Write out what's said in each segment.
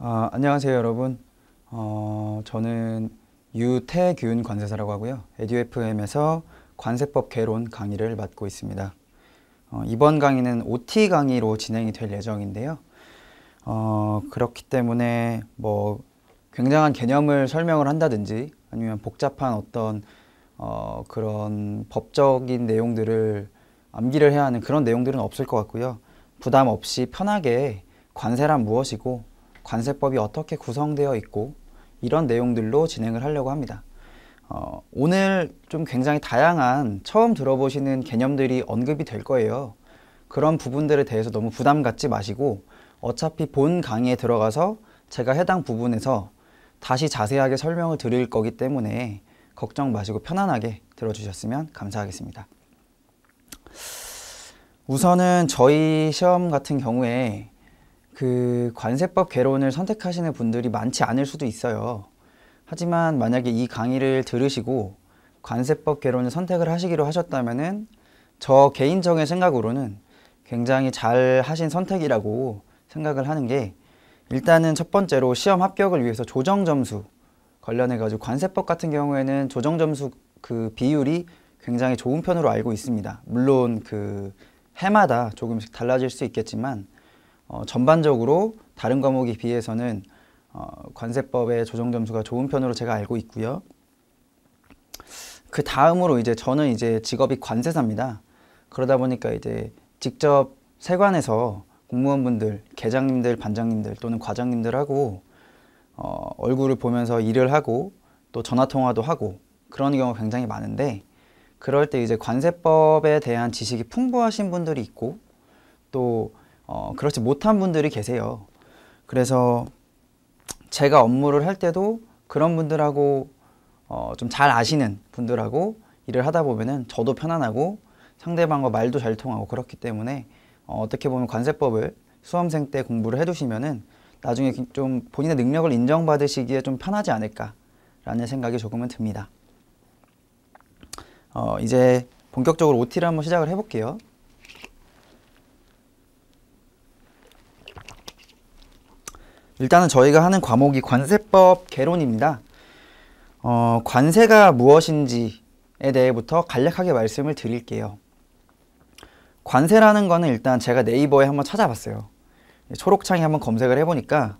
안녕하세요, 여러분. 저는 유태균 관세사라고 하고요. 에듀FM에서 관세법 개론 강의를 맡고 있습니다. 이번 강의는 OT 강의로 진행이 될 예정인데요. 그렇기 때문에 굉장한 개념을 설명을 한다든지 아니면 복잡한 어떤 그런 법적인 내용들을 암기를 해야 하는 그런 내용들은 없을 것 같고요. 부담 없이 편하게 관세란 무엇이고 관세법이 어떻게 구성되어 있고 이런 내용들로 진행을 하려고 합니다. 오늘 좀 굉장히 다양한 처음 들어보시는 개념들이 언급이 될 거예요. 그런 부분들에 대해서 너무 부담 갖지 마시고 어차피 본 강의에 들어가서 제가 해당 부분에서 다시 자세하게 설명을 드릴 거기 때문에 걱정 마시고 편안하게 들어주셨으면 감사하겠습니다. 우선은 저희 시험 같은 경우에 그 관세법 개론을 선택하시는 분들이 많지 않을 수도 있어요. 하지만 만약에 이 강의를 들으시고 관세법 개론을 선택을 하시기로 하셨다면은 저 개인적인 생각으로는 굉장히 잘 하신 선택이라고 생각을 하는 게, 일단은 첫 번째로 시험 합격을 위해서 조정 점수 관련해 가지고 관세법 같은 경우에는 조정 점수 그 비율이 굉장히 좋은 편으로 알고 있습니다. 물론 그 해마다 조금씩 달라질 수 있겠지만 전반적으로 다른 과목에 비해서는 관세법의 조정 점수가 좋은 편으로 제가 알고 있고요. 그 다음으로 이제 저는 이제 직업이 관세사입니다. 그러다 보니까 이제 직접 세관에서 공무원분들, 계장님들, 반장님들 또는 과장님들하고 얼굴을 보면서 일을 하고 또 전화통화도 하고 그런 경우가 굉장히 많은데, 그럴 때 이제 관세법에 대한 지식이 풍부하신 분들이 있고 또 그렇지 못한 분들이 계세요. 그래서 제가 업무를 할 때도 그런 분들하고 좀 잘 아시는 분들하고 일을 하다 보면은 저도 편안하고 상대방과 말도 잘 통하고 그렇기 때문에 어떻게 보면 관세법을 수험생 때 공부를 해두시면은 나중에 좀 본인의 능력을 인정받으시기에 좀 편하지 않을까라는 생각이 조금은 듭니다. 이제 본격적으로 OT를 한번 시작을 해볼게요. 일단은 저희가 하는 과목이 관세법 개론입니다. 관세가 무엇인지에 대해부터 간략하게 말씀을 드릴게요. 관세라는 거는 일단 제가 네이버에 한번 찾아봤어요. 초록창에 한번 검색을 해보니까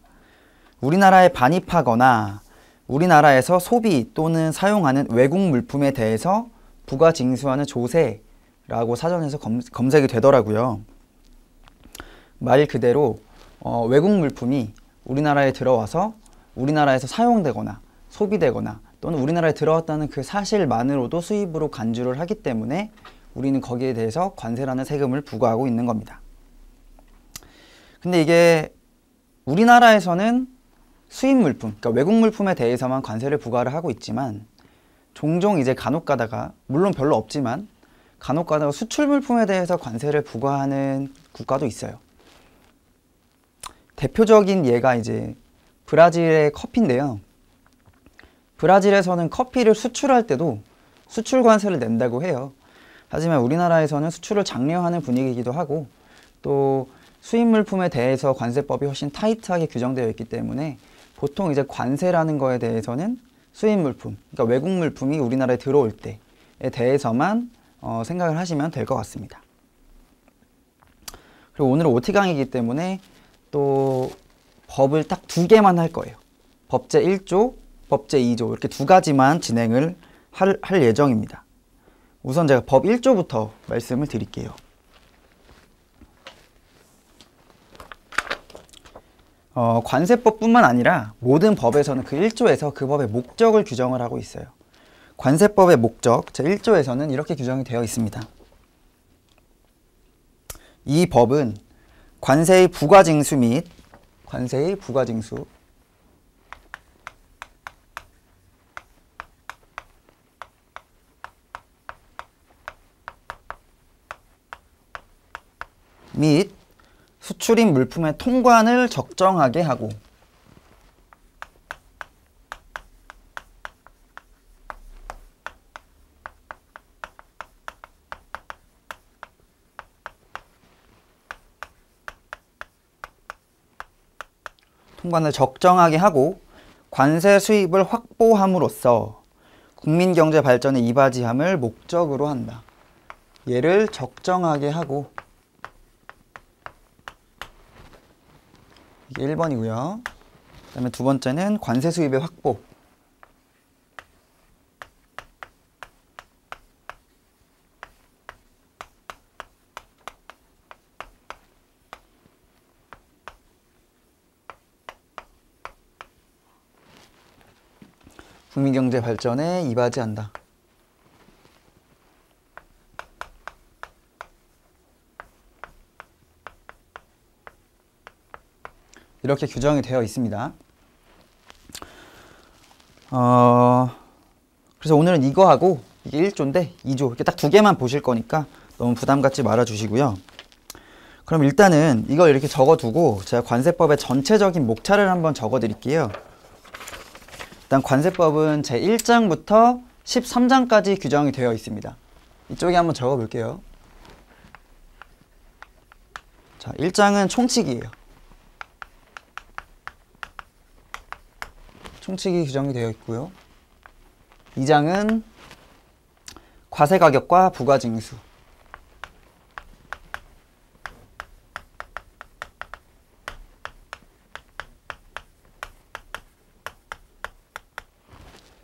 우리나라에 반입하거나 우리나라에서 소비 또는 사용하는 외국 물품에 대해서 부가 징수하는 조세라고 사전에서 검색이 되더라고요. 말 그대로 외국 물품이 우리나라에 들어와서 우리나라에서 사용되거나 소비되거나 또는 우리나라에 들어왔다는 그 사실만으로도 수입으로 간주를 하기 때문에 우리는 거기에 대해서 관세라는 세금을 부과하고 있는 겁니다. 근데 이게 우리나라에서는 수입 물품, 그러니까 외국 물품에 대해서만 관세를 부과를 하고 있지만, 종종 이제 간혹 가다가, 물론 별로 없지만 간혹 가다가 수출 물품에 대해서 관세를 부과하는 국가도 있어요. 대표적인 예가 이제 브라질의 커피인데요. 브라질에서는 커피를 수출할 때도 수출 관세를 낸다고 해요. 하지만 우리나라에서는 수출을 장려하는 분위기이기도 하고 또 수입 물품에 대해서 관세법이 훨씬 타이트하게 규정되어 있기 때문에 보통 이제 관세라는 거에 대해서는 수입 물품, 그러니까 외국 물품이 우리나라에 들어올 때에 대해서만 생각을 하시면 될 것 같습니다. 그리고 오늘은 OT 강의이기 때문에 또 법을 딱 두 개만 할 거예요. 법제 1조, 법제 2조 이렇게 두 가지만 진행을 할 예정입니다. 우선 제가 법 1조부터 말씀을 드릴게요. 관세법뿐만 아니라 모든 법에서는 그 1조에서 그 법의 목적을 규정을 하고 있어요. 관세법의 목적 제1조에서는 이렇게 규정이 되어 있습니다. 이 법은 관세의 부과징수 및 관세의 부과징수 및 수출입 물품의 통관을 적정하게 하고 통관을 적정하게 하고 관세 수입을 확보함으로써 국민 경제 발전에 이바지함을 목적으로 한다. 얘를 적정하게 하고, 이게 1번이고요. 그 다음에 두 번째는 관세 수입의 확보. 국민 경제 발전에 이바지한다. 이렇게 규정이 되어 있습니다. 그래서 오늘은 이거하고 이게 1조인데 2조 이렇게 딱 두 개만 보실 거니까 너무 부담 갖지 말아 주시고요. 그럼 일단은 이걸 이렇게 적어두고 제가 관세법의 전체적인 목차를 한번 적어 드릴게요. 일단 관세법은 제1장부터 13장까지 규정이 되어 있습니다. 이쪽에 한번 적어 볼게요. 자, 1장은 총칙이에요. 총칙이 규정이 되어 있고요. 2장은 과세가격과 부가징수.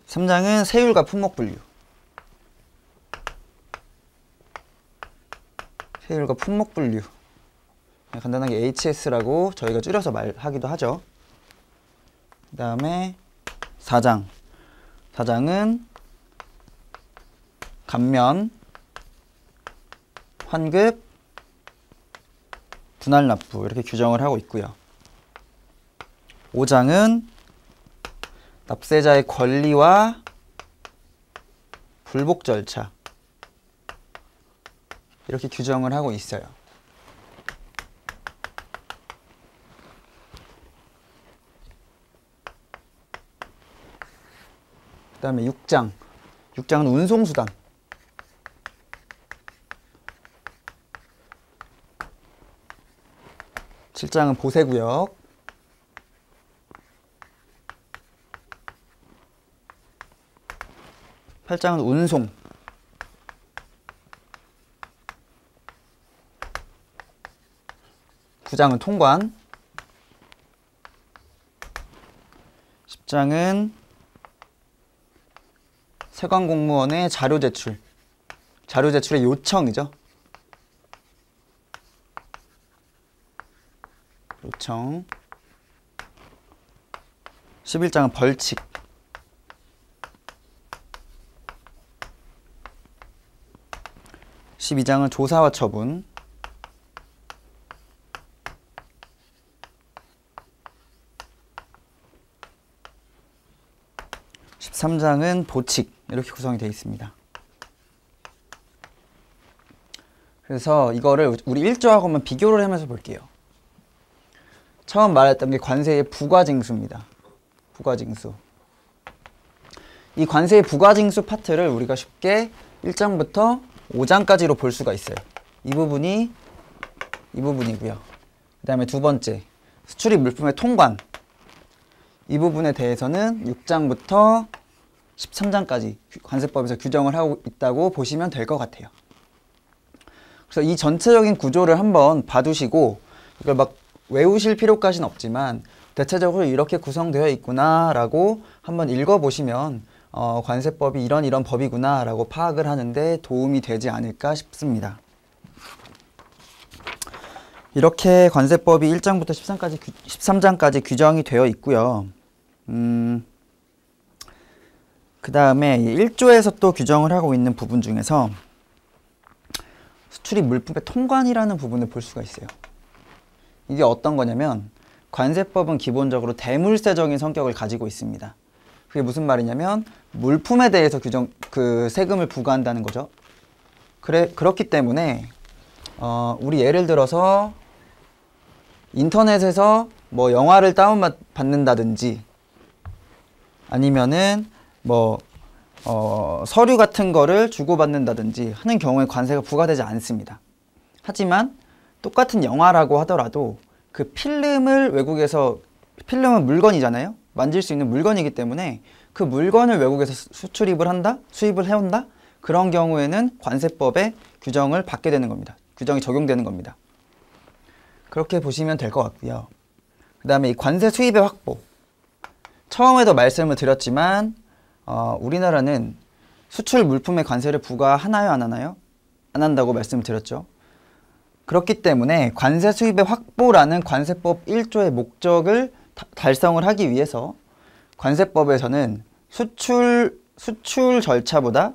3장은 세율과 품목분류. 세율과 품목분류. 간단하게 HS라고 저희가 줄여서 말하기도 하죠. 그 다음에 4장. 4장은 감면, 환급, 분할납부 이렇게 규정을 하고 있고요. 5장은 납세자의 권리와 불복 절차 이렇게 규정을 하고 있어요. 그 다음에 6장. 6장은 운송수단. 7장은 보세구역. 8장은 운송. 9장은 통관. 10장은 세관공무원의 자료 제출. 자료 제출의 요청이죠. 요청. 11장은 벌칙. 12장은 조사와 처분. 13장은 보칙. 이렇게 구성이 되어 있습니다. 그래서 이거를 우리 1조하고 한번 비교를 하면서 볼게요. 처음 말했던 게 관세의 부가징수입니다. 부가징수. 이 관세의 부가징수 파트를 우리가 쉽게 1장부터 5장까지로 볼 수가 있어요. 이 부분이고요. 그 다음에 두 번째, 수출입 물품의 통관. 이 부분에 대해서는 6장부터 13장까지 관세법에서 규정을 하고 있다고 보시면 될 것 같아요. 그래서 이 전체적인 구조를 한번 봐두시고 이걸 막 외우실 필요까지는 없지만 대체적으로 이렇게 구성되어 있구나 라고 한번 읽어보시면 관세법이 이런 법이구나 라고 파악을 하는데 도움이 되지 않을까 싶습니다. 이렇게 관세법이 1장부터 13장까지 규정이 되어 있고요. 그 다음에 1조에서 또 규정을 하고 있는 부분 중에서 수출입 물품의 통관이라는 부분을 볼 수가 있어요. 이게 어떤 거냐면 관세법은 기본적으로 대물세적인 성격을 가지고 있습니다. 그게 무슨 말이냐면 물품에 대해서 세금을 부과한다는 거죠. 그렇기 때문에 우리 예를 들어서 인터넷에서 뭐 영화를 다운받는다든지 아니면은 뭐 서류 같은 거를 주고받는다든지 하는 경우에 관세가 부과되지 않습니다. 하지만 똑같은 영화라고 하더라도 그 필름을 외국에서 필름은 물건이잖아요. 만질 수 있는 물건이기 때문에 그 물건을 외국에서 수출입을 한다, 수입을 해온다. 그런 경우에는 관세법의 규정을 받게 되는 겁니다. 규정이 적용되는 겁니다. 그렇게 보시면 될 것 같고요. 그 다음에 이 관세 수입의 확보. 처음에도 말씀을 드렸지만 우리나라는 수출 물품의 관세를 부과하나요, 안 하나요? 안 한다고 말씀을 드렸죠. 그렇기 때문에 관세 수입의 확보라는 관세법 1조의 목적을 달성을 하기 위해서 관세법에서는 수출 절차보다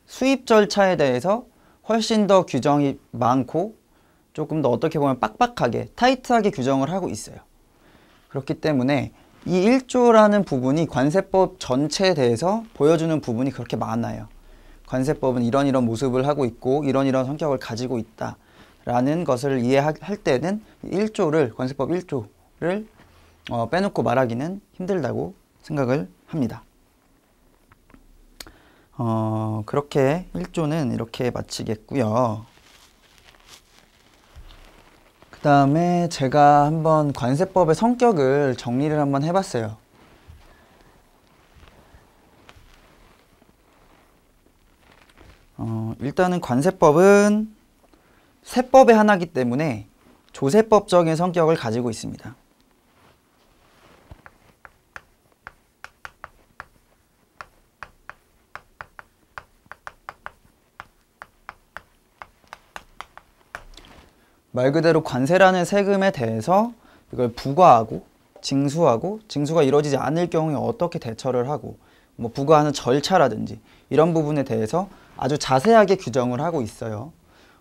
수입 절차에 대해서 훨씬 더 규정이 많고 조금 더 어떻게 보면 빡빡하게, 타이트하게 규정을 하고 있어요. 그렇기 때문에 이 1조라는 부분이 관세법 전체에 대해서 보여주는 부분이 그렇게 많아요. 관세법은 이런 모습을 하고 있고 이런 성격을 가지고 있다 라는 것을 이해할 때는 1조를, 관세법 1조를 빼놓고 말하기는 힘들다고 생각을 합니다. 그렇게 1조는 이렇게 마치겠고요. 그 다음에 제가 한번 관세법의 성격을 정리를 한번 해봤어요. 일단은 관세법은 세법의 하나이기 때문에 조세법적인 성격을 가지고 있습니다. 말 그대로 관세라는 세금에 대해서 이걸 부과하고 징수가 이루어지지 않을 경우에 어떻게 대처를 하고 뭐 부과하는 절차라든지 이런 부분에 대해서 아주 자세하게 규정을 하고 있어요.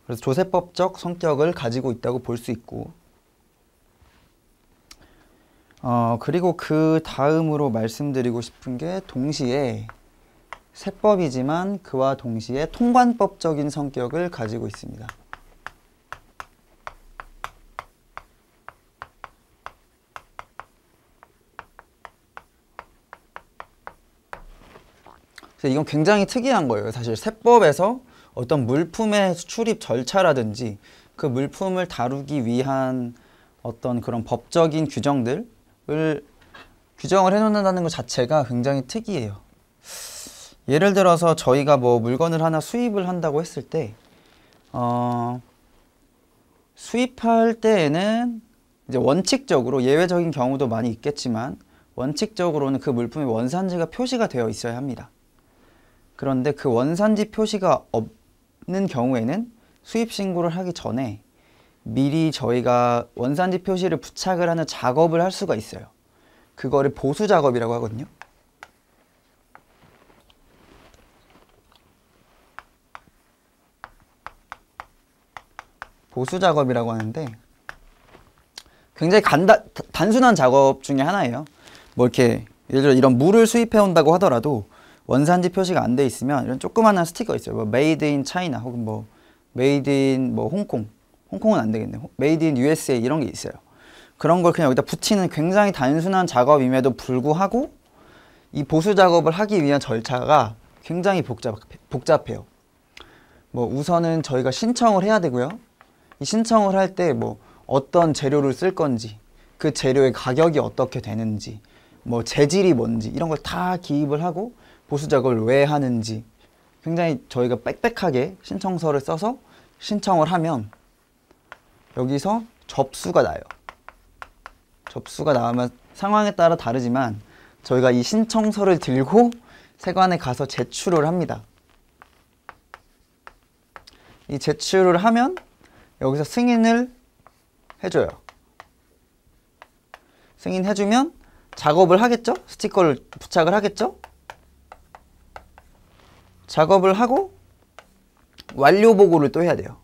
그래서 조세법적 성격을 가지고 있다고 볼 수 있고 그리고 그 다음으로 말씀드리고 싶은 게 동시에 세법이지만 그와 동시에 통관법적인 성격을 가지고 있습니다. 이건 굉장히 특이한 거예요. 사실 세법에서 어떤 물품의 수출입 절차라든지 그 물품을 다루기 위한 어떤 그런 법적인 규정을 해놓는다는 것 자체가 굉장히 특이해요. 예를 들어서 저희가 뭐 물건을 하나 수입을 한다고 했을 때 수입할 때에는 이제 원칙적으로 예외적인 경우도 많이 있겠지만 원칙적으로는 그 물품의 원산지가 표시가 되어 있어야 합니다. 그런데 그 원산지 표시가 없는 경우에는 수입 신고를 하기 전에 미리 저희가 원산지 표시를 부착을 하는 작업을 할 수가 있어요. 그거를 보수 작업이라고 하거든요. 보수 작업이라고 하는데 굉장히 단순한 작업 중에 하나예요. 뭐 이렇게 예를 들어 이런 물을 수입해 온다고 하더라도 원산지 표시가 안 돼 있으면 이런 조그마한 스티커 있어요. 뭐 메이드 인 차이나 혹은 뭐 메이드 인 뭐 홍콩은 안 되겠네. 메이드 인 USA 이런 게 있어요. 그런 걸 그냥 여기다 붙이는 굉장히 단순한 작업임에도 불구하고 이 보수 작업을 하기 위한 절차가 굉장히 복잡해요. 뭐 우선은 저희가 신청을 해야 되고요. 이 신청을 할 때 뭐 어떤 재료를 쓸 건지, 그 재료의 가격이 어떻게 되는지, 뭐 재질이 뭔지 이런 걸 다 기입을 하고 보수 작업을 왜 하는지 굉장히 저희가 빽빽하게 신청서를 써서 신청을 하면 여기서 접수가 나요. 접수가 나오면 상황에 따라 다르지만 저희가 이 신청서를 들고 세관에 가서 제출을 합니다. 이 제출을 하면 여기서 승인을 해줘요. 승인해주면 작업을 하겠죠? 스티커를 부착을 하겠죠? 작업을 하고 완료 보고를 또 해야 돼요.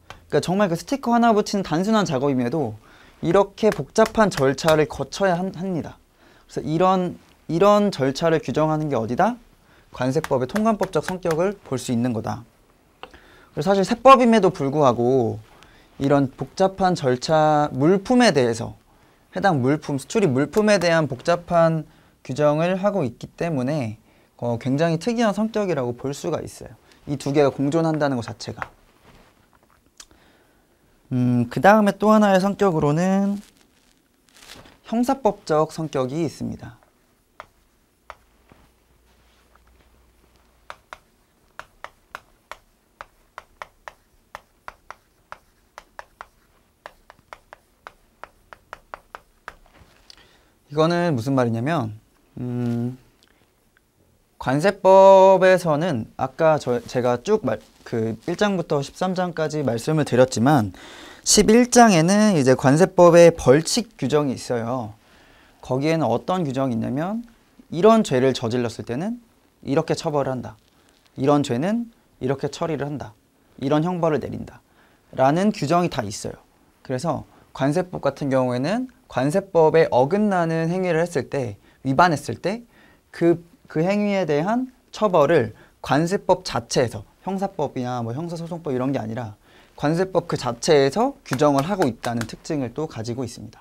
그러니까 정말 그 스티커 하나 붙이는 단순한 작업임에도 이렇게 복잡한 절차를 거쳐야 합니다. 그래서 이런 절차를 규정하는 게 어디다? 관세법의 통관법적 성격을 볼 수 있는 거다. 그래서 사실 세법임에도 불구하고 이런 복잡한 절차, 물품에 대해서 해당 물품, 수출입 물품에 대한 복잡한 규정을 하고 있기 때문에 굉장히 특이한 성격이라고 볼 수가 있어요. 이 두 개가 공존한다는 것 자체가. 그 다음에 또 하나의 성격으로는 형사법적 성격이 있습니다. 이거는 무슨 말이냐면 관세법에서는 아까 제가 쭉 그 1장부터 13장까지 말씀을 드렸지만 11장에는 이제 관세법의 벌칙 규정이 있어요. 거기에는 어떤 규정이 있냐면 이런 죄를 저질렀을 때는 이렇게 처벌을 한다. 이런 죄는 이렇게 처리를 한다. 이런 형벌을 내린다. 라는 규정이 다 있어요. 그래서 관세법 같은 경우에는 관세법에 어긋나는 행위를 했을 때, 위반했을 때 그 행위에 대한 처벌을 관세법 자체에서, 형사법이나 뭐 형사소송법 이런 게 아니라 관세법 그 자체에서 규정을 하고 있다는 특징을 또 가지고 있습니다.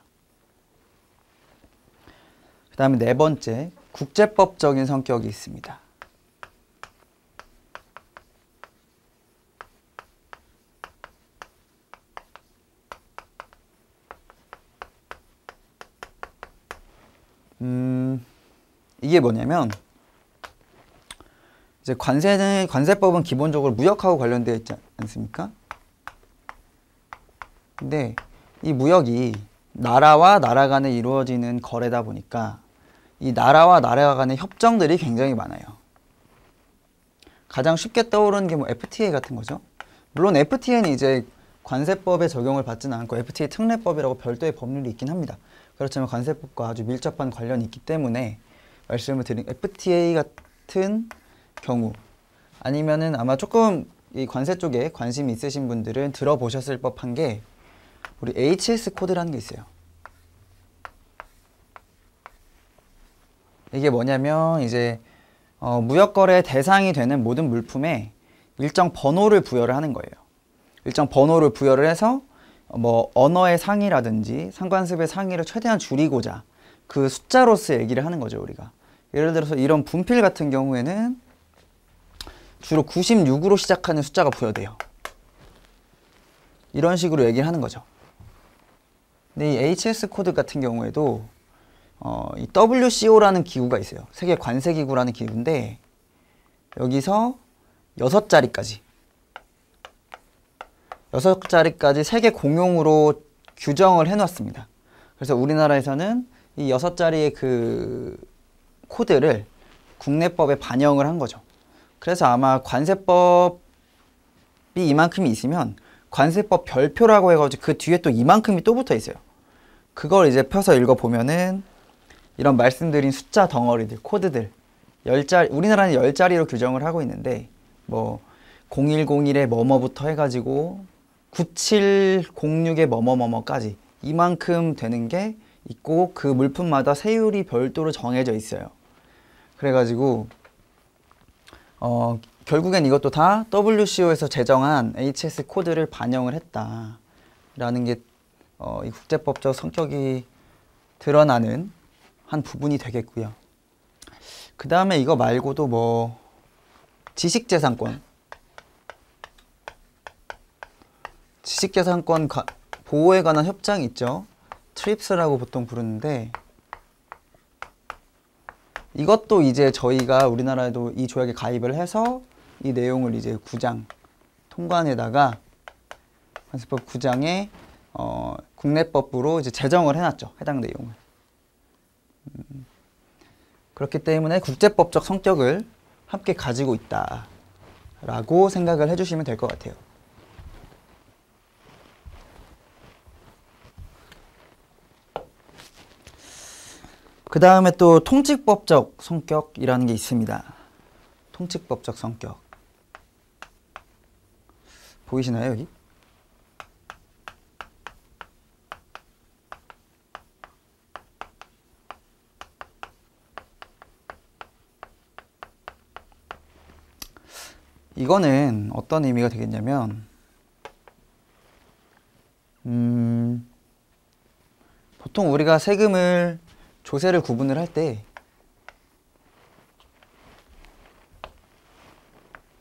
그 다음에 네 번째, 국제법적인 성격이 있습니다. 이게 뭐냐면 이제 관세법은 기본적으로 무역하고 관련되어 있지 않습니까? 근데 이 무역이 나라와 나라 간에 이루어지는 거래다 보니까 이 나라와 나라 간의 협정들이 굉장히 많아요. 가장 쉽게 떠오르는 게 뭐 FTA 같은 거죠. 물론 FTA는 이제 관세법의 적용을 받지는 않고 FTA 특례법이라고 별도의 법률이 있긴 합니다. 그렇지만 관세법과 아주 밀접한 관련이 있기 때문에 말씀을 드린 FTA 같은 경우, 아니면은 아마 조금 이 관세 쪽에 관심이 있으신 분들은 들어보셨을 법한 게 우리 HS 코드라는 게 있어요. 이게 뭐냐면 이제 무역거래 대상이 되는 모든 물품에 일정 번호를 부여를 하는 거예요. 일정 번호를 부여를 해서 뭐 언어의 상위라든지 상관습의 상위를 최대한 줄이고자 그 숫자로서 얘기를 하는 거죠, 우리가. 예를 들어서 이런 분필 같은 경우에는 주로 96으로 시작하는 숫자가 부여돼요. 이런 식으로 얘기를 하는 거죠. 근데 이 HS 코드 같은 경우에도 이 WCO라는 기구가 있어요. 세계 관세기구라는 기구인데 여기서 6자리까지 세계 공용으로 규정을 해놨습니다. 그래서 우리나라에서는 이 6자리의 그 코드를 국내법에 반영을 한 거죠. 그래서 아마 관세법이 이만큼이 있으면 관세법 별표라고 해가지고 그 뒤에 또 이만큼이 또 붙어 있어요. 그걸 이제 펴서 읽어보면은 이런 말씀드린 숫자 덩어리들, 코드들 10자리, 우리나라는 10자리로 규정을 하고 있는데 뭐 0101에 뭐뭐부터 해가지고 9706에 뭐뭐뭐뭐까지 이만큼 되는 게 있고 그 물품마다 세율이 별도로 정해져 있어요. 그래가지고 결국엔 이것도 다 WCO에서 제정한 HS 코드를 반영을 했다라는 게 이 국제법적 성격이 드러나는 한 부분이 되겠고요. 그 다음에 이거 말고도 뭐 지식재산권 보호에 관한 협정이 있죠. 트립스라고 보통 부르는데 이것도 이제 저희가 우리나라에도 이 조약에 가입을 해서 이 내용을 이제 9장 통관에다가 관세법 9장에 국내법으로 이제 제정을 해놨죠. 해당 내용을. 그렇기 때문에 국제법적 성격을 함께 가지고 있다라고 생각을 해주시면 될 것 같아요. 그 다음에 또 통칙법적 성격이라는 게 있습니다. 통칙법적 성격. 보이시나요, 여기? 이거는 어떤 의미가 되겠냐면 보통 우리가 세금을 조세를 구분을 할 때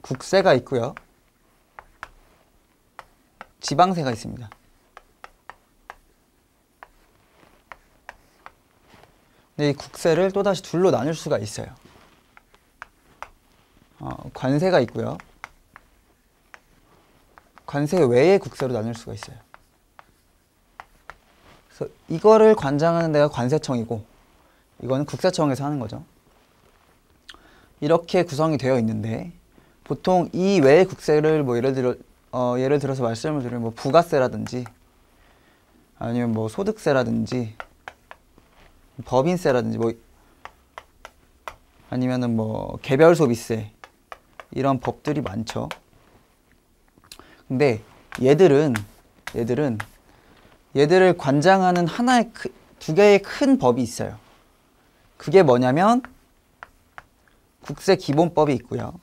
국세가 있고요. 지방세가 있습니다. 근데 이 국세를 또다시 둘로 나눌 수가 있어요. 관세가 있고요. 관세 외의 국세로 나눌 수가 있어요. 그래서 이거를 관장하는 데가 관세청이고 이거는 국세청에서 하는 거죠. 이렇게 구성이 되어 있는데 보통 이 외의 국세를 뭐 예를 들어서 말씀을 드리면 뭐 부가세라든지 아니면 뭐 소득세라든지 법인세라든지 뭐 아니면은 뭐 개별 소비세 이런 법들이 많죠. 근데 얘들을 관장하는 하나의 두 개의 큰 법이 있어요. 그게 뭐냐면 국세기본법이 있고요.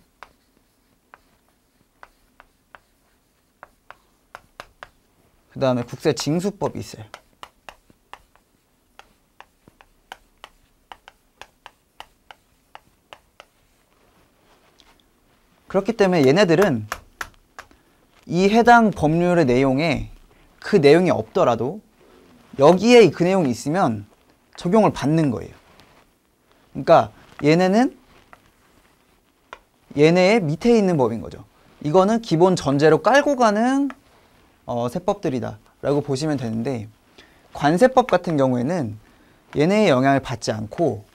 그 다음에 국세징수법이 있어요. 그렇기 때문에 얘네들은 이 해당 법률의 내용에 그 내용이 없더라도 여기에 그 내용이 있으면 적용을 받는 거예요. 그러니까 얘네는 얘네의 밑에 있는 법인 거죠. 이거는 기본 전제로 깔고 가는 세법들이다 라고 보시면 되는데 관세법 같은 경우에는 얘네의 영향을 받지 않고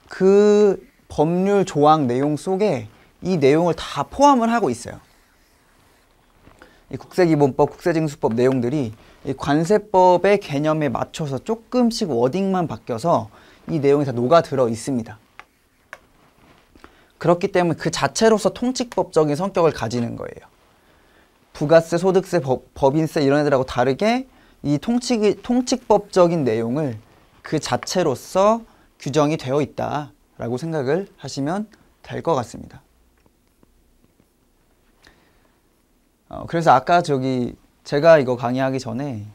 그 법률 조항 내용 속에 이 내용을 다 포함을 하고 있어요. 이 국세기본법, 국세징수법 내용들이 이 관세법의 개념에 맞춰서 조금씩 워딩만 바뀌어서 이 내용이 다 녹아들어 있습니다. 그렇기 때문에 그 자체로서 통칙법적인 성격을 가지는 거예요. 부가세, 소득세, 법인세 이런 애들하고 다르게 이 통칙법적인 내용을 그 자체로서 규정이 되어 있다라고 생각을 하시면 될 것 같습니다. 그래서 아까 제가 이거 강의하기 전에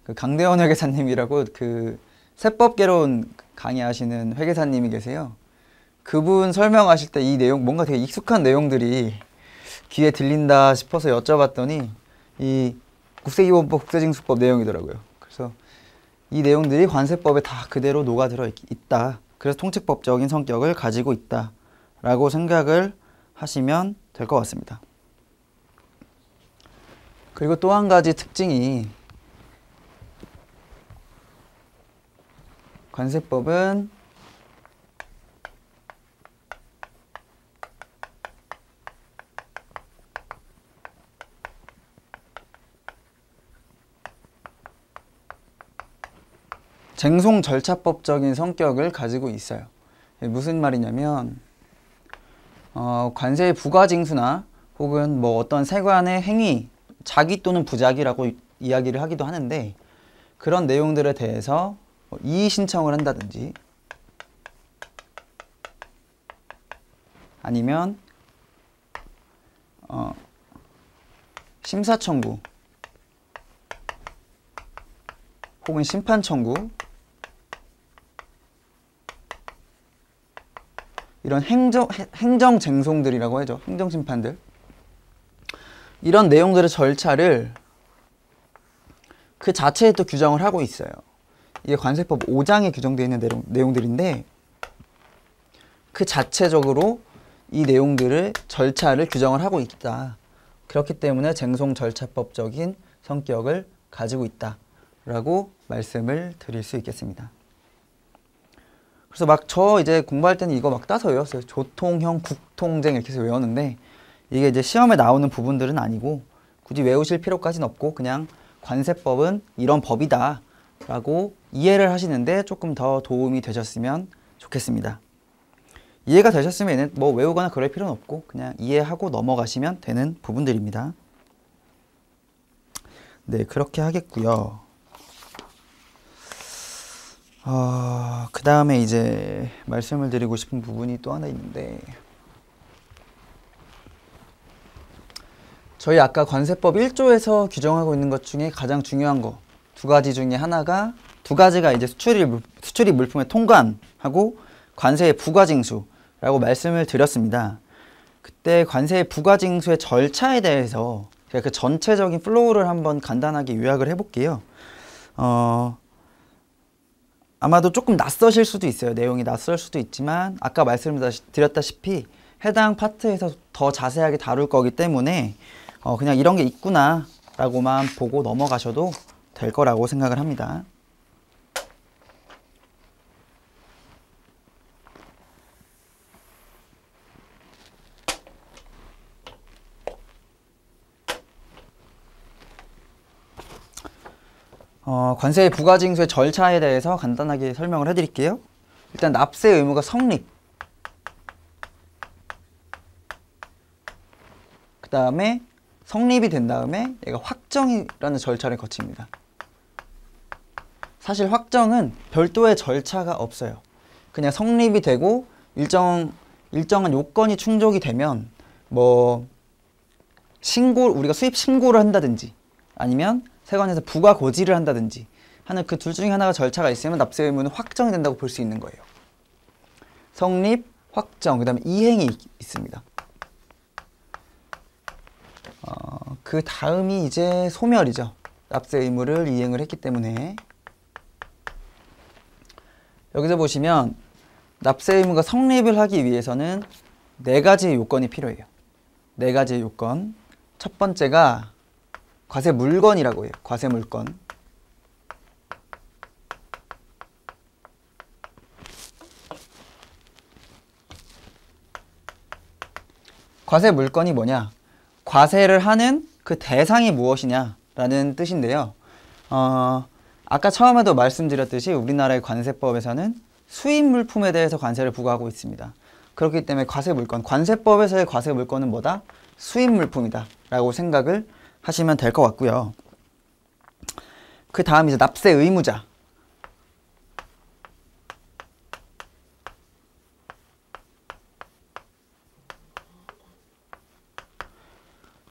그 강대원 회계사님이라고 그 세법개론 강의하시는 회계사님이 계세요. 그분 설명하실 때 이 내용 뭔가 되게 익숙한 내용들이 귀에 들린다 싶어서 여쭤봤더니 이 국세기본법, 국세징수법 내용이더라고요. 그래서 이 내용들이 관세법에 다 그대로 녹아들어 있다. 그래서 통칙법적인 성격을 가지고 있다라고 생각을 하시면 될 것 같습니다. 그리고 또 한 가지 특징이 관세법은 쟁송 절차법적인 성격을 가지고 있어요. 무슨 말이냐면 관세의 부가징수나 혹은 뭐 어떤 세관의 행위, 자기 또는 부작위라고 이야기를 하기도 하는데 그런 내용들에 대해서 이의 신청을 한다든지 아니면 심사 청구 혹은 심판 청구 이런 행정 쟁송들이라고 하죠. 행정 심판들. 이런 내용들의 절차를 그 자체에 또 규정을 하고 있어요. 이게 관세법 5장에 규정되어 있는 내용들인데 그 자체적으로 이 내용들을 절차를 규정을 하고 있다. 그렇기 때문에 쟁송 절차법적인 성격을 가지고 있다라고 말씀을 드릴 수 있겠습니다. 그래서 막 저 이제 공부할 때는 이거 막 따서 외웠어요. 조통형 국통쟁 이렇게 해서 외웠는데 이게 이제 시험에 나오는 부분들은 아니고 굳이 외우실 필요까지는 없고 그냥 관세법은 이런 법이다 라고 이해를 하시는데 조금 더 도움이 되셨으면 좋겠습니다. 이해가 되셨으면 뭐 외우거나 그럴 필요는 없고 그냥 이해하고 넘어가시면 되는 부분들입니다. 네, 그렇게 하겠고요. 그 다음에 이제 말씀을 드리고 싶은 부분이 또 하나 있는데 저희 아까 관세법 1조에서 규정하고 있는 것 중에 가장 중요한 거 두 가지 중에 두 가지가 이제 수출입 물품의 통관하고 관세의 부가징수라고 말씀을 드렸습니다. 그때 관세의 부가징수의 절차에 대해서 제가 그 전체적인 플로우를 한번 간단하게 요약을 해볼게요. 아마도 조금 낯서실 수도 있어요. 내용이 낯설 수도 있지만 아까 말씀드렸다시피 해당 파트에서 더 자세하게 다룰 거기 때문에 그냥 이런 게 있구나 라고만 보고 넘어가셔도 될 거라고 생각을 합니다. 관세 부과징수의 절차에 대해서 간단하게 설명을 해드릴게요. 일단 납세 의무가 성립, 그 다음에 성립이 된 다음에 얘가 확정이라는 절차를 거칩니다. 사실 확정은 별도의 절차가 없어요. 그냥 성립이 되고 일정한 요건이 충족이 되면 뭐 우리가 수입 신고를 한다든지 아니면 세관에서 부과 고지를 한다든지 하는 그 둘 중에 하나가 절차가 있으면 납세 의무는 확정이 된다고 볼 수 있는 거예요. 성립, 확정, 그 다음에 이행이 있습니다. 그 다음이 이제 소멸이죠. 납세 의무를 이행을 했기 때문에. 여기서 보시면 납세 의무가 성립을 하기 위해서는 4가지 요건이 필요해요. 4가지 요건. 첫 번째가 과세 물건이라고 해요. 과세 물건. 과세 물건이 뭐냐? 과세를 하는 그 대상이 무엇이냐라는 뜻인데요. 아까 처음에도 말씀드렸듯이 우리나라의 관세법에서는 수입 물품에 대해서 관세를 부과하고 있습니다. 그렇기 때문에 과세 물건, 관세법에서의 과세 물건은 뭐다? 수입 물품이다 라고 생각을 하시면 될 것 같고요. 그 다음 이제 납세 의무자.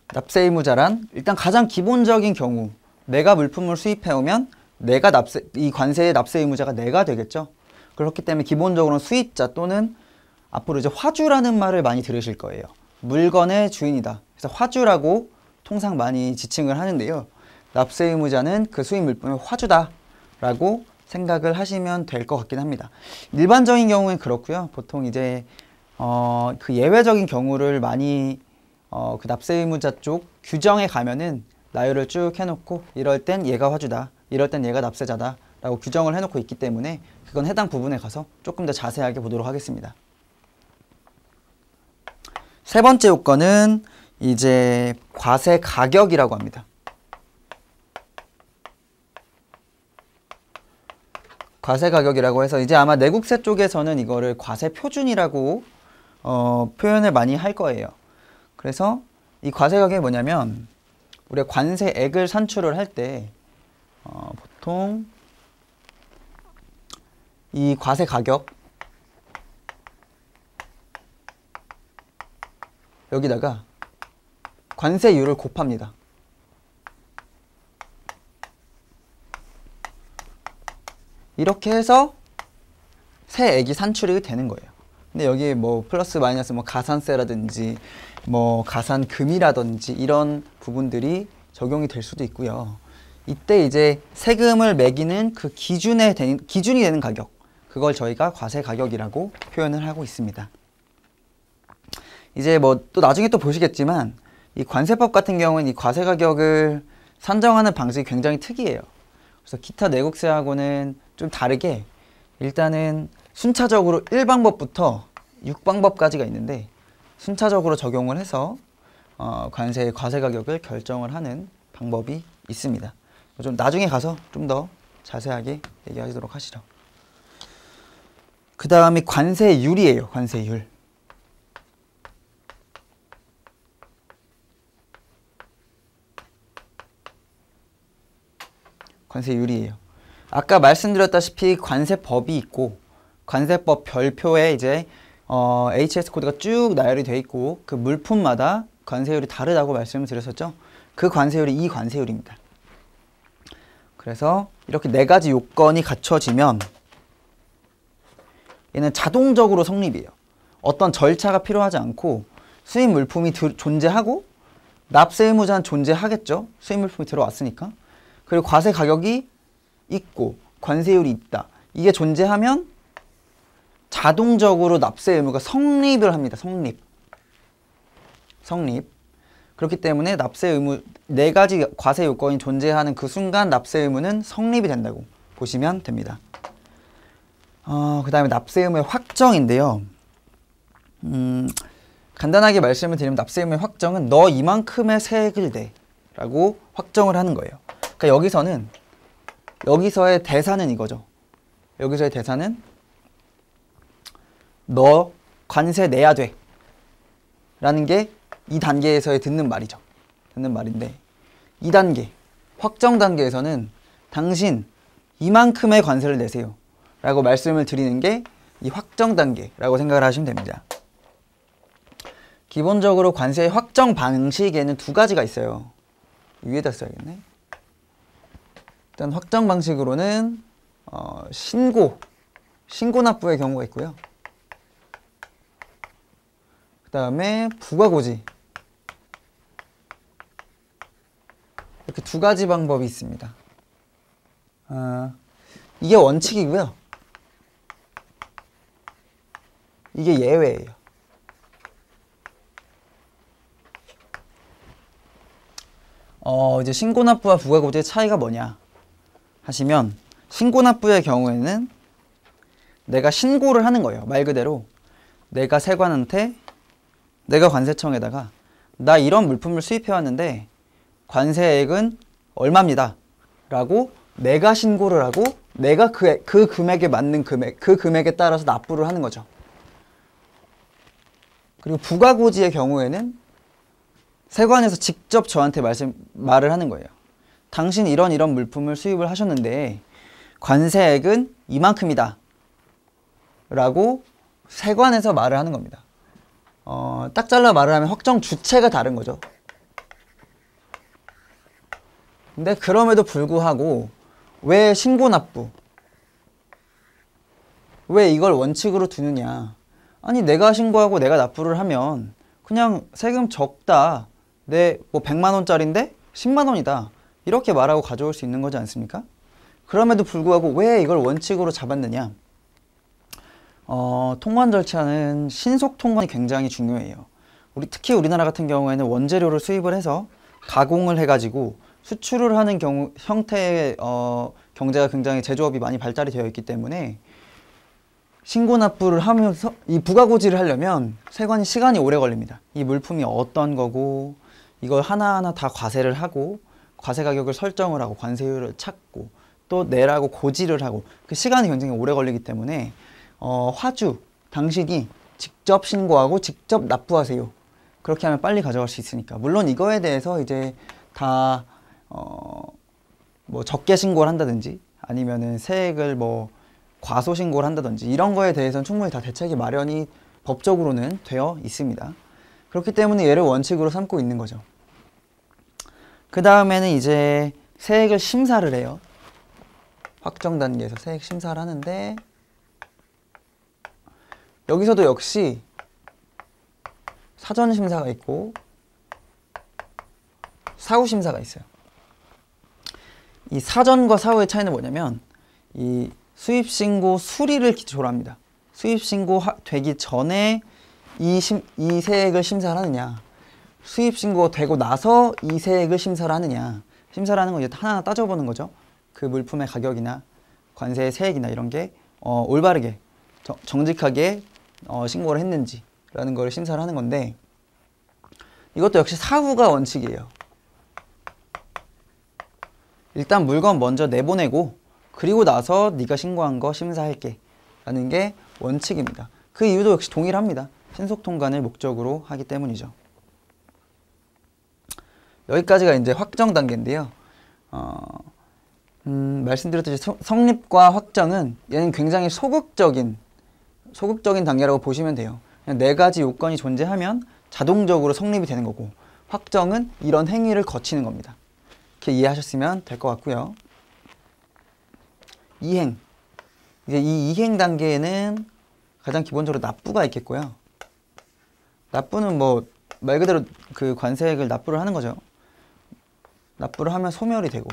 납세 의무자란 일단 가장 기본적인 경우 내가 물품을 수입해오면 이 관세의 납세 의무자가 내가 되겠죠. 그렇기 때문에 기본적으로는 수입자 또는 앞으로 이제 화주라는 말을 많이 들으실 거예요. 물건의 주인이다. 그래서 화주라고 통상 많이 지칭을 하는데요. 납세 의무자는 그 수입 물품의 화주다라고 생각을 하시면 될 것 같긴 합니다. 일반적인 경우엔 그렇고요. 보통 이제 그 예외적인 경우를 많이 그 납세 의무자 쪽 규정에 가면은 나열을 쭉 해놓고 이럴 땐 얘가 화주다, 이럴 땐 얘가 납세자다 라고 규정을 해놓고 있기 때문에 그건 해당 부분에 가서 조금 더 자세하게 보도록 하겠습니다. 세 번째 요건은 이제 과세 가격이라고 합니다. 과세 가격이라고 해서 이제 아마 내국세 쪽에서는 이거를 과세 표준이라고 표현을 많이 할 거예요. 그래서 이 과세 가격이 뭐냐면 우리가 관세액을 산출을 할 때 보통 이 과세 가격 여기다가 관세율을 곱합니다. 이렇게 해서 세액이 산출이 되는 거예요. 근데 여기 뭐 플러스 마이너스 뭐 가산세라든지 뭐 가산금이라든지 이런 부분들이 적용이 될 수도 있고요. 이때 이제 세금을 매기는 그 기준이 되는 가격, 그걸 저희가 과세 가격이라고 표현을 하고 있습니다. 이제 뭐 또 나중에 또 보시겠지만 이 관세법 같은 경우는 이 과세 가격을 산정하는 방식이 굉장히 특이해요. 그래서 기타 내국세하고는 좀 다르게 일단은 순차적으로 1방법부터 6방법까지가 있는데 순차적으로 적용을 해서 관세의 과세 가격을 결정을 하는 방법이 있습니다. 좀 나중에 가서 좀 더 자세하게 얘기하도록 하시죠. 그 다음이 관세율이에요. 관세율. 관세율이에요. 아까 말씀드렸다시피 관세법이 있고 관세법 별표에 이제 HS 코드가 쭉 나열이 되어 있고 그 물품마다 관세율이 다르다고 말씀을 드렸었죠. 그 관세율이 이 관세율입니다. 그래서 이렇게 4가지 요건이 갖춰지면 얘는 자동적으로 성립이에요. 어떤 절차가 필요하지 않고 수입 물품이 존재하고 납세 의무자는 존재하겠죠. 수입 물품이 들어왔으니까. 그리고 과세 가격이 있고 관세율이 있다. 이게 존재하면 자동적으로 납세 의무가 성립을 합니다. 성립. 그렇기 때문에 납세 의무, 네 가지 과세 요건이 존재하는 그 순간 납세 의무는 성립이 된다고 보시면 됩니다. 그 다음에 납세 의무의 확정인데요. 간단하게 말씀을 드리면 납세 의무의 확정은 너 이만큼의 세액을 내 라고 확정을 하는 거예요. 그러니까 여기서의 대사는 이거죠. 여기서의 대사는 너 관세 내야 돼 라는 게 이 단계에서의 듣는 말이죠. 듣는 말인데 2단계 확정 단계에서는 당신 이만큼의 관세를 내세요 라고 말씀을 드리는 게 이 확정 단계라고 생각을 하시면 됩니다. 기본적으로 관세의 확정 방식에는 두 가지가 있어요. 위에다 써야겠네. 일단 확정 방식으로는 신고 납부의 경우가 있고요. 그 다음에 부가고지, 이렇게 두 가지 방법이 있습니다. 이게 원칙이고요. 이게 예외예요. 이제 신고납부와 부가고지의 차이가 뭐냐 하시면, 신고납부의 경우에는 내가 신고를 하는 거예요. 말 그대로 내가 세관한테, 내가 관세청에다가 나 이런 물품을 수입해 왔는데 관세액은 얼마입니다 라고 내가 신고를 하고 내가 그 금액에 맞는 그 금액에 따라서 납부를 하는 거죠. 그리고 부가고지의 경우에는 세관에서 직접 저한테 말을 하는 거예요. 당신 이런 물품을 수입을 하셨는데 관세액은 이만큼이다 라고 세관에서 말을 하는 겁니다. 딱 잘라 말을 하면 확정 주체가 다른 거죠. 근데 그럼에도 불구하고 왜 신고납부, 왜 이걸 원칙으로 두느냐. 아니 내가 신고하고 내가 납부를 하면 그냥 세금 적다, 내 뭐 100만 원짜리인데 10만 원이다 이렇게 말하고 가져올 수 있는 거지 않습니까? 그럼에도 불구하고 왜 이걸 원칙으로 잡았느냐. 통관 절차는 신속 통관이 굉장히 중요해요. 특히 우리나라 같은 경우에는 원재료를 수입을 해서 가공을 해가지고 수출을 하는 형태의 경제가 굉장히 제조업이 많이 발달이 되어 있기 때문에 신고납부를 하면서 이 부가고지를 하려면 세관이 시간이 오래 걸립니다. 이 물품이 어떤 거고 이걸 하나하나 다 과세를 하고 과세 가격을 설정을 하고 관세율을 찾고 또 내라고 고지를 하고 그 시간이 굉장히 오래 걸리기 때문에 화주 당신이 직접 신고하고 직접 납부하세요. 그렇게 하면 빨리 가져갈 수 있으니까. 물론 이거에 대해서 이제 다 뭐 적게 신고를 한다든지 아니면은 세액을 뭐 과소 신고를 한다든지 이런 거에 대해서는 충분히 다 대책이 마련이 법적으로는 되어 있습니다. 그렇기 때문에 얘를 원칙으로 삼고 있는 거죠. 그 다음에는 이제 세액을 심사를 해요. 확정 단계에서 세액 심사를 하는데 여기서도 역시 사전 심사가 있고 사후 심사가 있어요. 이 사전과 사후의 차이는 뭐냐면 이 수입신고 수리를 기초로 합니다. 수입신고 되기 전에 이 세액을 심사를 하느냐, 수입신고가 되고 나서 이 세액을 심사를 하느냐. 심사를 하는 건 이제 하나하나 따져보는 거죠. 그 물품의 가격이나 관세의 세액이나 이런 게 올바르게 정직하게 신고를 했는지라는 걸 심사를 하는 건데, 이것도 역시 사후가 원칙이에요. 일단 물건 먼저 내보내고 그리고 나서 네가 신고한 거 심사할게 라는 게 원칙입니다. 그 이유도 역시 동일합니다. 신속통관을 목적으로 하기 때문이죠. 여기까지가 이제 확정 단계인데요. 말씀드렸듯이 성립과 확정은 얘는 굉장히 소극적인 단계라고 보시면 돼요. 그냥 네 가지 요건이 존재하면 자동적으로 성립이 되는 거고, 확정은 이런 행위를 거치는 겁니다. 이렇게 이해하셨으면 될 것 같고요. 이행. 이제 이 이행 단계에는 가장 기본적으로 납부가 있겠고요. 납부는 뭐 말 그대로 그 관세액을 납부를 하는 거죠. 납부를 하면 소멸이 되고,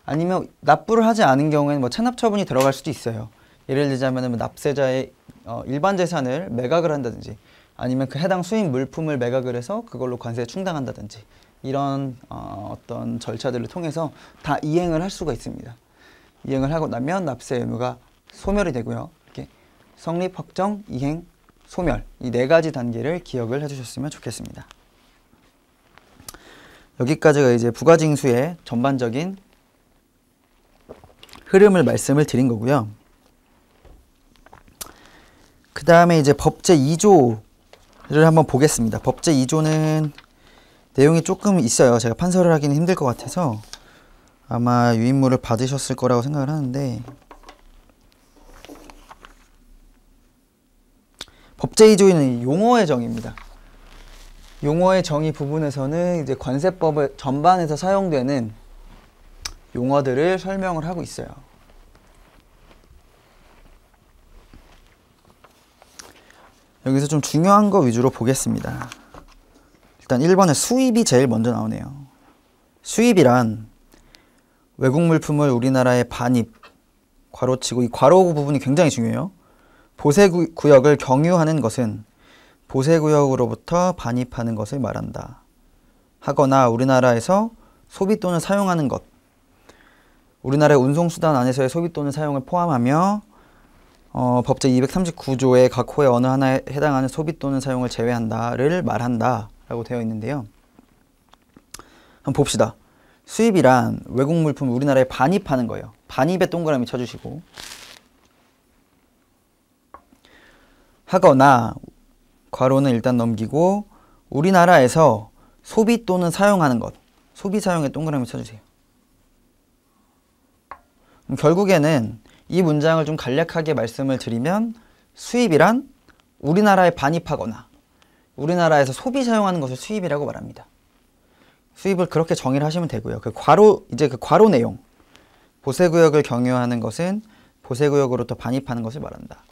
아니면 납부를 하지 않은 경우에는 뭐 체납 처분이 들어갈 수도 있어요. 예를 들자면 뭐 납세자의 일반 재산을 매각을 한다든지 아니면 그 해당 수입 물품을 매각을 해서 그걸로 관세에 충당한다든지 이런 어떤 절차들을 통해서 다 이행을 할 수가 있습니다. 이행을 하고 나면 납세 의무가 소멸이 되고요. 이렇게 성립, 확정, 이행, 소멸 이 네 가지 단계를 기억을 해주셨으면 좋겠습니다. 여기까지가 이제 부가징수의 전반적인 흐름을 말씀을 드린 거고요. 그 다음에 이제 법제 2조를 한번 보겠습니다. 법제 2조는 내용이 조금 있어요. 제가 판서를 하기는 힘들 것 같아서 아마 유인물을 받으셨을 거라고 생각을 하는데, 법제 2조는 용어의 정의입니다. 용어의 정의 부분에서는 이제 관세법 전반에서 사용되는 용어들을 설명을 하고 있어요. 여기서 좀 중요한 거 위주로 보겠습니다. 일단 1번에 수입이 제일 먼저 나오네요. 수입이란 외국 물품을 우리나라에 반입, 괄호치고 이 괄호 부분이 굉장히 중요해요. 보세구역을 경유하는 것은 보세구역으로부터 반입하는 것을 말한다. 하거나 우리나라에서 소비 또는 사용하는 것, 우리나라의 운송수단 안에서의 소비 또는 사용을 포함하며 법제 239조의 각 호의 어느 하나에 해당하는 소비 또는 사용을 제외한다를 말한다 라고 되어 있는데요. 한번 봅시다. 수입이란 외국 물품을 우리나라에 반입하는 거예요. 반입에 동그라미 쳐주시고, 하거나 괄호는 일단 넘기고 우리나라에서 소비 또는 사용하는 것, 소비 사용에 동그라미 쳐주세요. 결국에는 이 문장을 좀 간략하게 말씀을 드리면 수입이란 우리나라에 반입하거나 우리나라에서 소비 사용하는 것을 수입이라고 말합니다. 수입을 그렇게 정의를 하시면 되고요. 그 괄호 내용, 보세구역을 경유하는 것은 보세구역으로부터 반입하는 것을 말한다.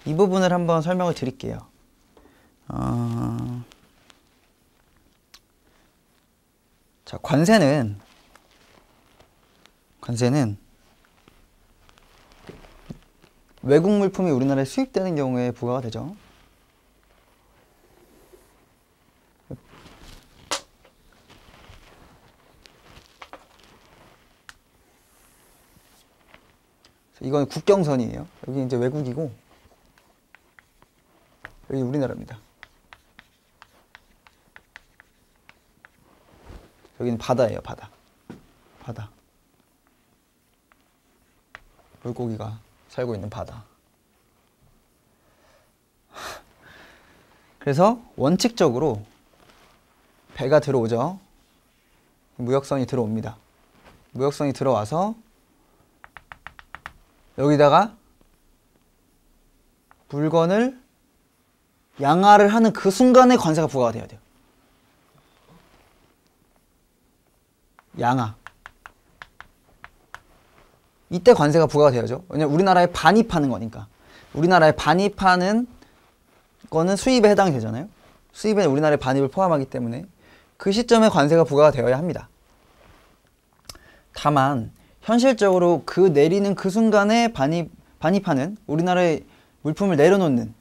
이 부분을 한번 설명을 드릴게요. 자, 관세는 외국 물품이 우리나라에 수입되는 경우에 부과가 되죠. 이건 국경선이에요. 여기 이제 외국이고 여기 우리나라입니다. 여기는 바다예요. 바다. 물고기가 살고 있는 바다. 그래서 원칙적으로 배가 들어오죠. 무역선이 들어옵니다. 무역선이 들어와서 여기다가 물건을 양화를 하는 그 순간에 관세가 부과가 돼야 돼요. 양화. 이때 관세가 부과가 돼야죠. 왜냐면 우리나라에 반입하는 거니까. 우리나라에 반입하는 거는 수입에 해당이 되잖아요. 수입에 우리나라의 반입을 포함하기 때문에 그 시점에 관세가 부과가 되어야 합니다. 다만 현실적으로 그 내리는 그 순간에 반입하는 우리나라의 물품을 내려놓는,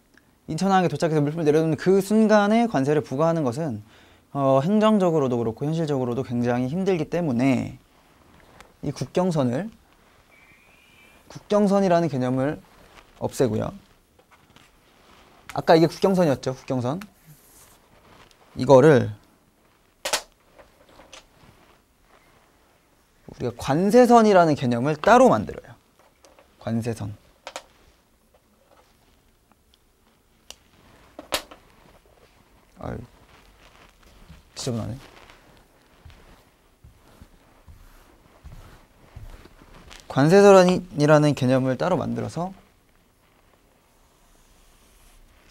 인천항에 도착해서 물품을 내려놓는 그 순간에 관세를 부과하는 것은 행정적으로도 그렇고 현실적으로도 굉장히 힘들기 때문에 이 국경선이라는 개념을 없애고요. 아까 이게 국경선이었죠. 국경선. 이거를 우리가 관세선이라는 개념을 따로 만들어요. 관세선. 아유, 지저분하네. 관세선이라는 개념을 따로 만들어서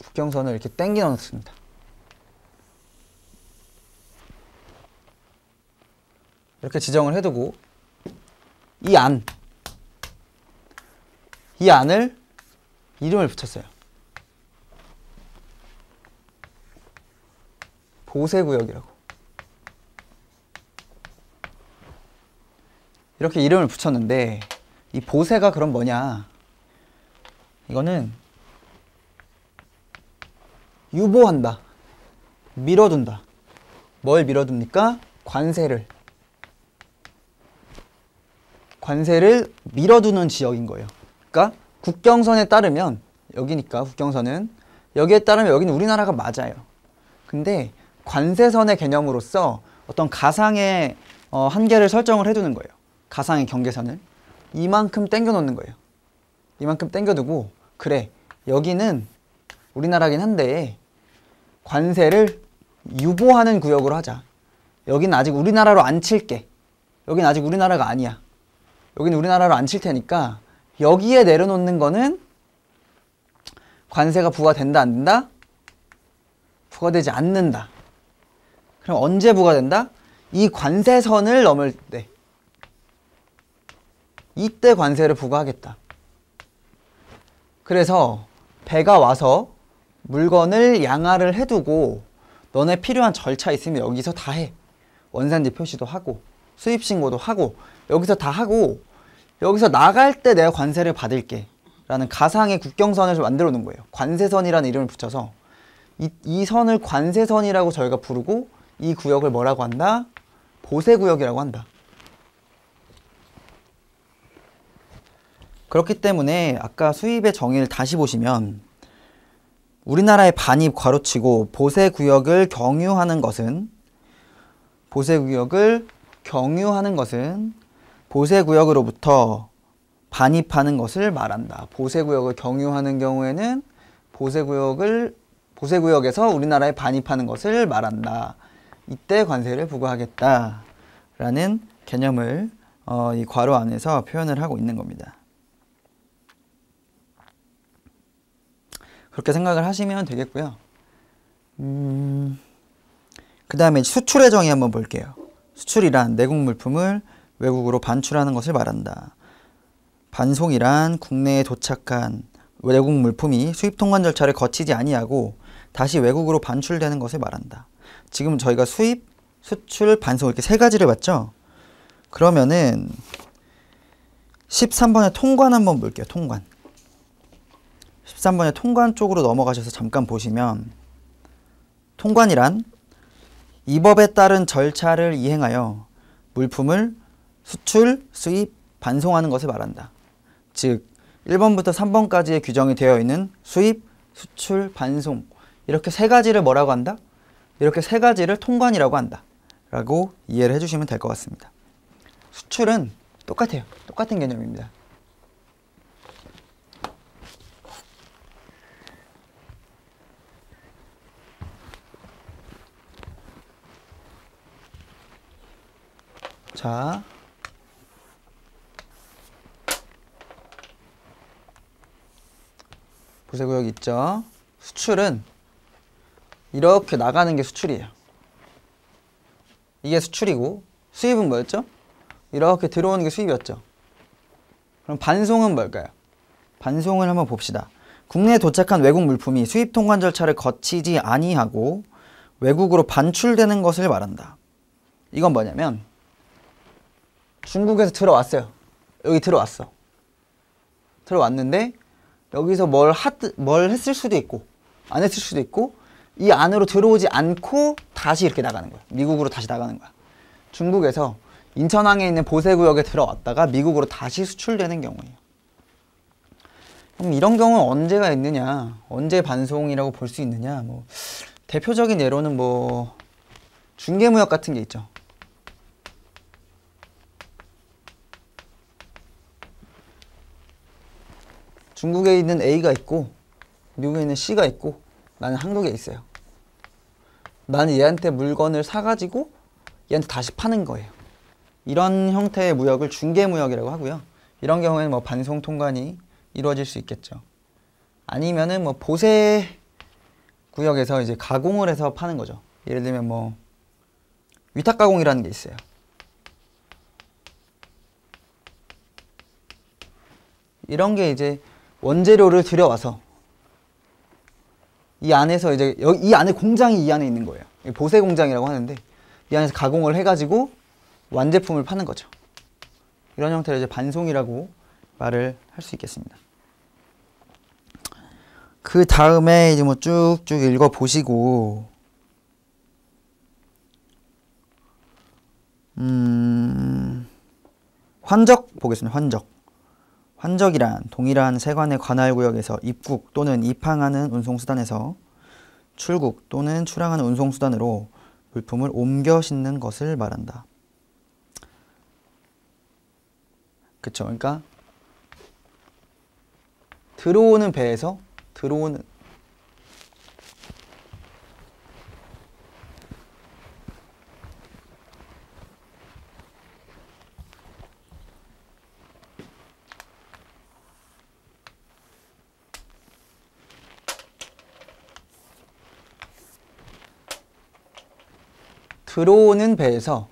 국경선을 이렇게 땡겨 넣습니다. 이렇게 지정을 해두고 이 안을 이름을 붙였어요. 보세구역이라고. 이렇게 이름을 붙였는데 이 보세가 그럼 뭐냐? 이거는 유보한다, 밀어둔다. 뭘 밀어둡니까? 관세를 밀어두는 지역인 거예요. 그러니까 국경선에 따르면, 여기니까 국경선은, 여기에 따르면 여기는 우리나라가 맞아요. 근데 관세선의 개념으로서 어떤 가상의 한계를 설정을 해두는 거예요. 가상의 경계선을 이만큼 당겨 놓는 거예요. 이만큼 당겨두고, 그래, 여기는 우리나라긴 한데 관세를 유보하는 구역으로 하자. 여기는 아직 우리나라로 안 칠게. 여기는 아직 우리나라가 아니야. 여기는 우리나라로 안 칠 테니까 여기에 내려놓는 거는 관세가 부과된다, 안 된다? 부과되지 않는다. 그럼 언제 부과된다? 이 관세선을 넘을 때, 이때 관세를 부과하겠다. 그래서 배가 와서 물건을 양화를 해두고 너네 필요한 절차 있으면 여기서 다 해. 원산지 표시도 하고 수입신고도 하고 여기서 다 하고, 여기서 나갈 때 내가 관세를 받을게 라는 가상의 국경선을 만들어 놓은 거예요. 관세선이라는 이름을 붙여서 이 선을 관세선이라고 저희가 부르고, 이 구역을 뭐라고 한다? 보세구역이라고 한다. 그렇기 때문에 아까 수입의 정의를 다시 보시면, 우리나라의 반입 괄호치고 보세구역을 경유하는 것은 보세구역으로부터 반입하는 것을 말한다. 보세구역을 경유하는 경우에는 보세구역에서 우리나라에 반입하는 것을 말한다. 이때 관세를 부과하겠다 라는 개념을 이 괄호 안에서 표현을 하고 있는 겁니다. 그렇게 생각을 하시면 되겠고요. 그 다음에 수출의 정의 한번 볼게요. 수출이란 내국 물품을 외국으로 반출하는 것을 말한다. 반송이란 국내에 도착한 외국 물품이 수입 통관 절차를 거치지 아니하고 다시 외국으로 반출되는 것을 말한다. 지금 저희가 수입, 수출, 반송 이렇게 세 가지를 봤죠? 그러면은 13번의 통관 한번 볼게요. 통관. 13번의 통관 쪽으로 넘어가셔서 잠깐 보시면, 통관이란 이 법에 따른 절차를 이행하여 물품을 수출, 수입, 반송하는 것을 말한다. 즉 1번부터 3번까지의 규정이 되어 있는 수입, 수출, 반송, 이렇게 세 가지를 뭐라고 한다? 이렇게 세 가지를 통관이라고 한다 라고 이해를 해주시면 될 것 같습니다. 수출은 똑같아요. 똑같은 개념입니다. 자, 보세구역 있죠? 수출은 이렇게 나가는 게 수출이에요. 이게 수출이고, 수입은 뭐였죠? 이렇게 들어오는 게 수입이었죠. 그럼 반송은 뭘까요? 반송을 한번 봅시다. 국내에 도착한 외국 물품이 수입 통관 절차를 거치지 아니하고 외국으로 반출되는 것을 말한다. 이건 뭐냐면, 중국에서 들어왔어요. 여기 들어왔어. 들어왔는데 여기서 뭘 했을 수도 있고 안 했을 수도 있고, 이 안으로 들어오지 않고 다시 이렇게 나가는 거야. 미국으로 다시 나가는 거야. 중국에서 인천항에 있는 보세구역에 들어왔다가 미국으로 다시 수출되는 경우예요. 그럼 이런 경우는 언제가 있느냐, 언제 반송이라고 볼 수 있느냐, 대표적인 예로는 중개무역 같은 게 있죠. 중국에 있는 A가 있고 미국에 있는 C가 있고 나는 한국에 있어요. 나는 얘한테 물건을 사가지고 얘한테 다시 파는 거예요. 이런 형태의 무역을 중개무역이라고 하고요. 이런 경우에는 반송 통관이 이루어질 수 있겠죠. 아니면은 보세 구역에서 이제 가공을 해서 파는 거죠. 예를 들면 위탁 가공이라는 게 있어요. 이런 게 이제 원재료를 들여와서 이 안에서 이제 이 안에 공장이 이 안에 있는 거예요. 보세 공장이라고 하는데, 이 안에서 가공을 해가지고 완제품을 파는 거죠. 이런 형태를 이제 반송이라고 말을 할 수 있겠습니다. 그 다음에 이제 뭐 쭉쭉 읽어 보시고 환적 보겠습니다. 환적. 환적이란 동일한 세관의 관할 구역에서 입국 또는 입항하는 운송수단에서 출국 또는 출항하는 운송수단으로 물품을 옮겨 싣는 것을 말한다. 그쵸? 그러니까 들어오는 배에서 들어오는 들어오는 배에서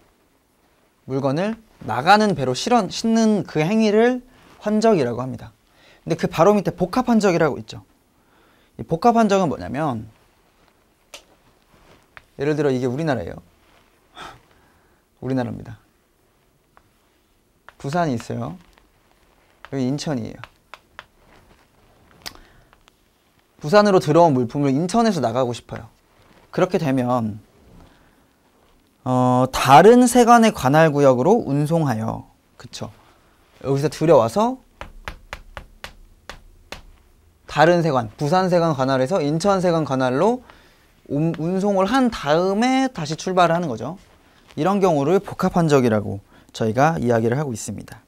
물건을 나가는 배로 싣는 그 행위를 환적이라고 합니다. 근데 그 바로 밑에 복합환적이라고 있죠. 이 복합환적은 뭐냐면 예를 들어 이게 우리나라예요. 우리나라입니다. 부산이 있어요. 여기 인천이에요. 부산으로 들어온 물품을 인천에서 나가고 싶어요. 그렇게 되면 다른 세관의 관할 구역으로 운송하여, 그쵸? 여기서 들여와서 다른 세관, 부산 세관 관할에서 인천 세관 관할로 운송을 한 다음에 다시 출발을 하는 거죠. 이런 경우를 복합환적이라고 저희가 이야기를 하고 있습니다.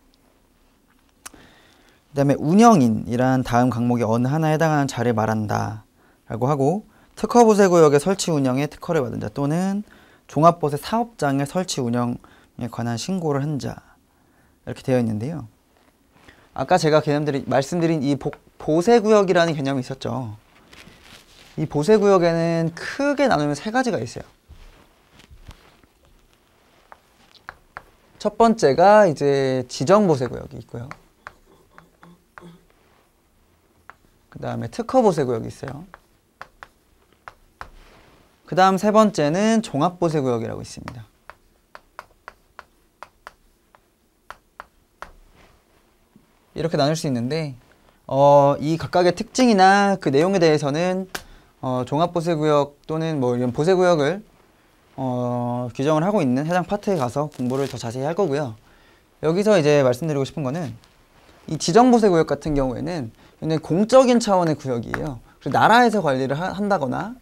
그 다음에 운영인이란 다음 강목의 어느 하나에 해당하는 자를 말한다 라고 하고, 특허보세구역의 설치 운영에 특허를 받은 자 또는 종합보세 사업장의 설치 운영에 관한 신고를 한 자, 이렇게 되어 있는데요. 아까 제가 말씀드린 이 보세구역이라는 개념이 있었죠. 이 보세구역에는 크게 나누면 세 가지가 있어요. 첫 번째가 이제 지정보세구역이 있고요. 그 다음에 특허보세구역이 있어요. 그 다음 세 번째는 종합보세구역이라고 있습니다. 이렇게 나눌 수 있는데 이 각각의 특징이나 그 내용에 대해서는 종합보세구역 또는 뭐 이런 보세구역을 규정을 하고 있는 해당 파트에 가서 공부를 더 자세히 할 거고요. 여기서 이제 말씀드리고 싶은 거는 이 지정보세구역 같은 경우에는 굉장히 공적인 차원의 구역이에요. 그래서 나라에서 관리를 한다거나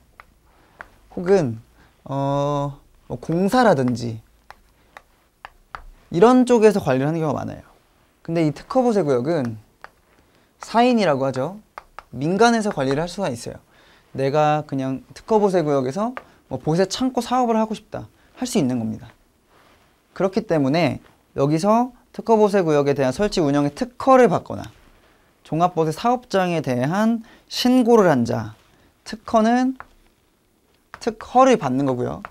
혹은 뭐 공사라든지 이런 쪽에서 관리를 하는 경우가 많아요. 근데 이 특허보세구역은 사인이라고 하죠. 민간에서 관리를 할 수가 있어요. 내가 그냥 특허보세구역에서 뭐 보세 창고 사업을 하고 싶다 할 수 있는 겁니다. 그렇기 때문에 여기서 특허보세구역에 대한 설치 운영의 특허를 받거나 종합보세 사업장에 대한 신고를 한 자, 특허는 특허를 받는 거고요.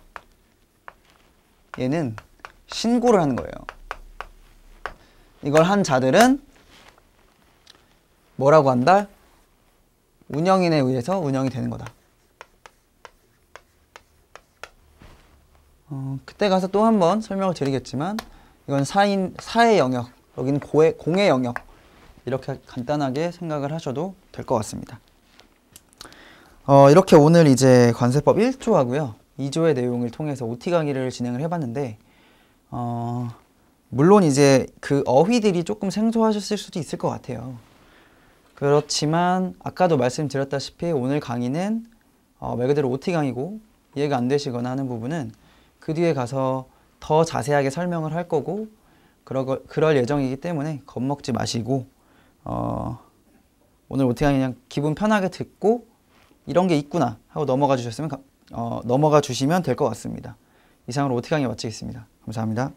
얘는 신고를 하는 거예요. 이걸 한 자들은 뭐라고 한다? 운영인에 의해서 운영이 되는 거다. 그때 가서 또 한 번 설명을 드리겠지만 이건 사의 영역, 여기는 공의 영역, 이렇게 간단하게 생각을 하셔도 될 것 같습니다. 이렇게 오늘 이제 관세법 1조하고요 2조의 내용을 통해서 OT 강의를 진행을 해봤는데 물론 이제 그 어휘들이 조금 생소하셨을 수도 있을 것 같아요. 그렇지만 아까도 말씀드렸다시피 오늘 강의는 말 그대로 OT 강의고 이해가 안 되시거나 하는 부분은 그 뒤에 가서 더 자세하게 설명을 할 거고 그럴 예정이기 때문에 겁먹지 마시고 오늘 OT 강의 그냥 기분 편하게 듣고 이런 게 있구나 하고 넘어가 주시면 될 것 같습니다. 이상으로 OT 강의 마치겠습니다. 감사합니다.